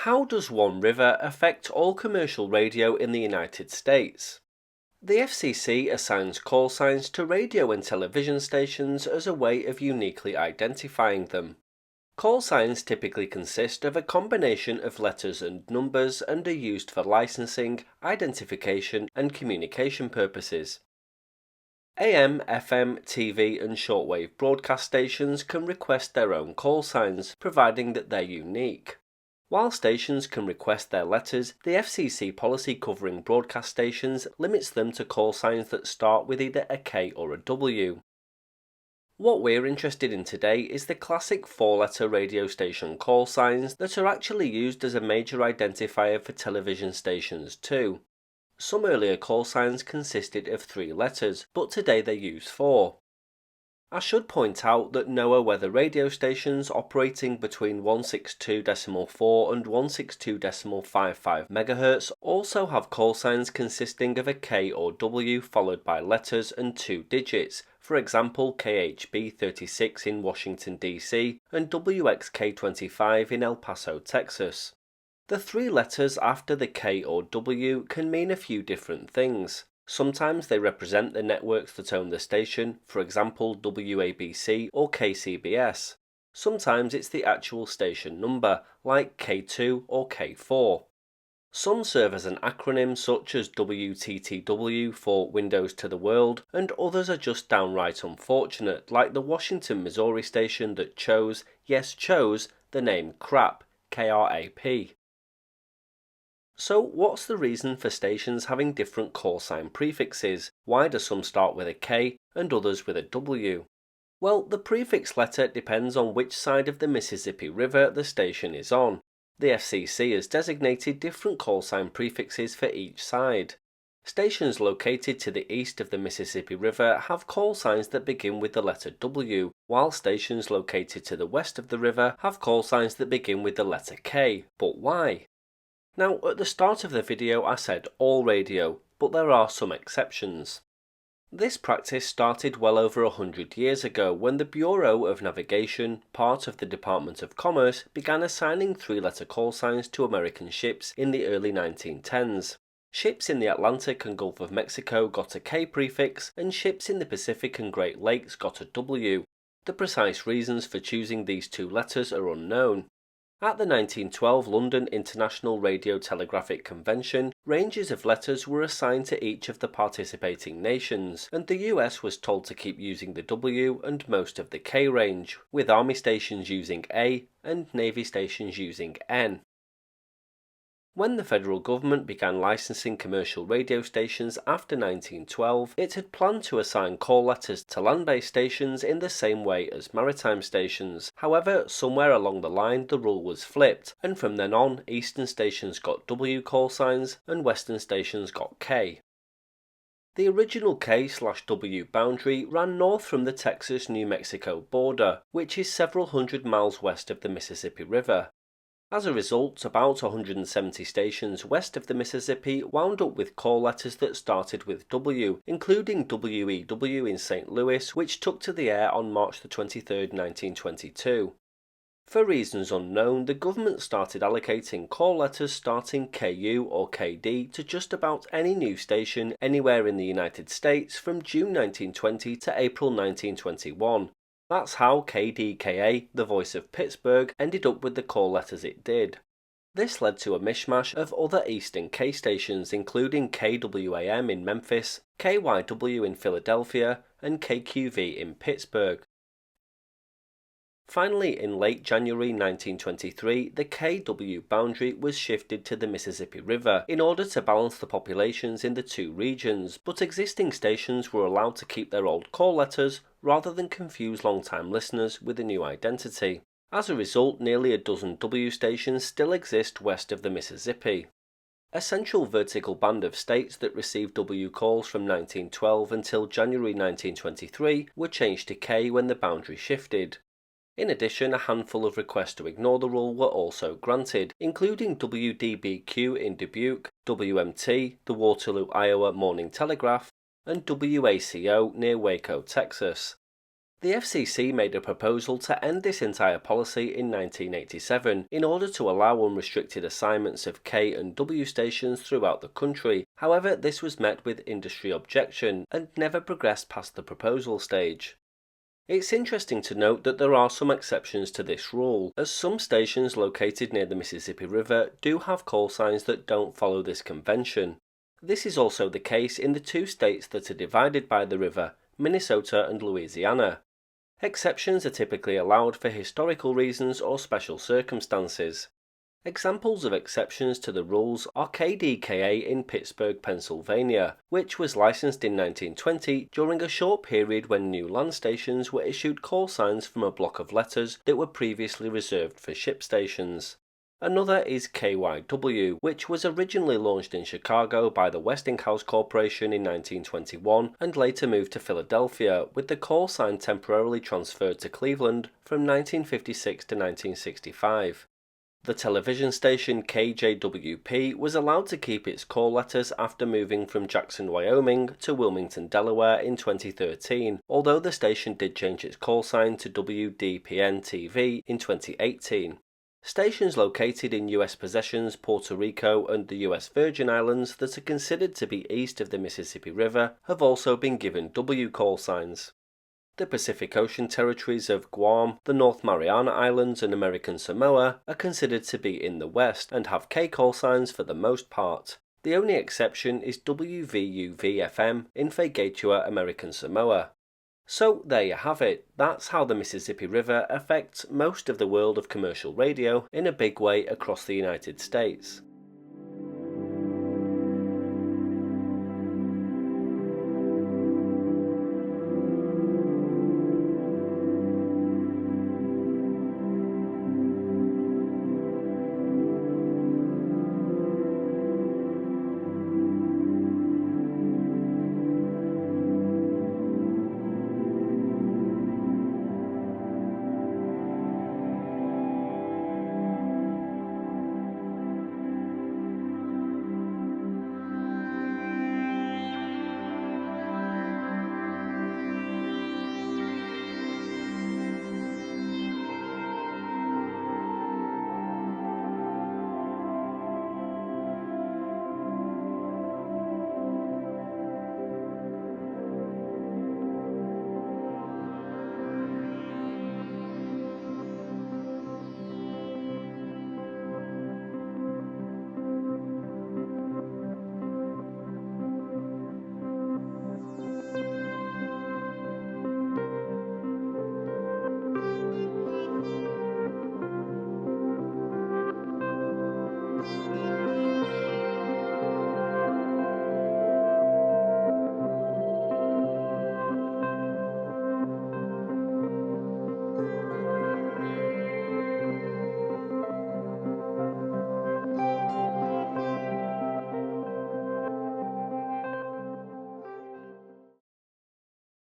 How does one river affect all commercial radio in the United States? The FCC assigns call signs to radio and television stations as a way of uniquely identifying them. Call signs typically consist of a combination of letters and numbers and are used for licensing, identification, and communication purposes. AM, FM, TV, and shortwave broadcast stations can request their own call signs, providing that they're unique. While stations can request their letters, the FCC policy covering broadcast stations limits them to call signs that start with either a K or a W. What we're interested in today is the classic four-letter radio station call signs that are actually used as a major identifier for television stations too. Some earlier call signs consisted of 3 letters, but today they use 4. I should point out that NOAA weather radio stations operating between 162.4 and 162.55 MHz also have call signs consisting of a K or W followed by letters and 2 digits, for example KHB 36 in Washington, D.C. and WXK25 in El Paso, Texas. The 3 letters after the K or W can mean a few different things. Sometimes they represent the networks that own the station, for example WABC or KCBS. Sometimes it's the actual station number, like K2 or K4. Some serve as an acronym such as WTTW for Windows to the World, and others are just downright unfortunate, like the Washington, Missouri station that chose the name CRAP, K-R-A-P. So what's the reason for stations having different call sign prefixes? Why do some start with a K and others with a W? Well, the prefix letter depends on which side of the Mississippi River the station is on. The FCC has designated different call sign prefixes for each side. Stations located to the east of the Mississippi River have call signs that begin with the letter W, while stations located to the west of the river have call signs that begin with the letter K. But why? Now, at the start of the video I said all radio, but there are some exceptions. This practice started well over 100 years ago when the Bureau of Navigation, part of the Department of Commerce, began assigning 3-letter call signs to American ships in the early 1910s. Ships in the Atlantic and Gulf of Mexico got a K prefix, and ships in the Pacific and Great Lakes got a W. The precise reasons for choosing these 2 letters are unknown. At the 1912 London International Radio Telegraphic Convention, ranges of letters were assigned to each of the participating nations, and the US was told to keep using the W and most of the K range, with Army stations using A and Navy stations using N. When the federal government began licensing commercial radio stations after 1912, it had planned to assign call letters to land-based stations in the same way as maritime stations. However, somewhere along the line the rule was flipped, and from then on, eastern stations got W call signs and western stations got K. The original K/W boundary ran north from the Texas-New Mexico border, which is several hundred miles west of the Mississippi River. As a result, about 170 stations west of the Mississippi wound up with call letters that started with W, including WEW in St. Louis, which took to the air on March 23, 1922. For reasons unknown, the government started allocating call letters starting KU or KD to just about any new station anywhere in the United States from June 1920 to April 1921. That's how KDKA, the Voice of Pittsburgh, ended up with the call letters it did. This led to a mishmash of other Eastern K stations including KWAM in Memphis, KYW in Philadelphia, and KQV in Pittsburgh. Finally, in late January 1923, the KW boundary was shifted to the Mississippi River in order to balance the populations in the 2 regions, but existing stations were allowed to keep their old call letters rather than confuse long-time listeners with a new identity. As a result, nearly a dozen W stations still exist west of the Mississippi. A central vertical band of states that received W calls from 1912 until January 1923 were changed to K when the boundary shifted. In addition, a handful of requests to ignore the rule were also granted, including WDBQ in Dubuque, WMT, the Waterloo, Iowa Morning Telegraph, and WACO near Waco, Texas. The FCC made a proposal to end this entire policy in 1987 in order to allow unrestricted assignments of K and W stations throughout the country. However, this was met with industry objection and never progressed past the proposal stage. It's interesting to note that there are some exceptions to this rule, as some stations located near the Mississippi River do have call signs that don't follow this convention. This is also the case in the two states that are divided by the river, Minnesota and Louisiana. Exceptions are typically allowed for historical reasons or special circumstances. Examples of exceptions to the rules are KDKA in Pittsburgh, Pennsylvania, which was licensed in 1920 during a short period when new land stations were issued call signs from a block of letters that were previously reserved for ship stations. Another is KYW, which was originally launched in Chicago by the Westinghouse Corporation in 1921 and later moved to Philadelphia, with the call sign temporarily transferred to Cleveland from 1956 to 1965. The television station KJWP was allowed to keep its call letters after moving from Jackson, Wyoming to Wilmington, Delaware in 2013, although the station did change its call sign to WDPN-TV in 2018. Stations located in U.S. possessions, Puerto Rico and the U.S. Virgin Islands that are considered to be east of the Mississippi River have also been given W call signs. The Pacific Ocean territories of Guam, the North Mariana Islands and American Samoa are considered to be in the west and have K call signs for the most part. The only exception is WVUV-FM in Vaigaitua, American Samoa. So there you have it, that's how the Mississippi River affects most of the world of commercial radio in a big way across the United States.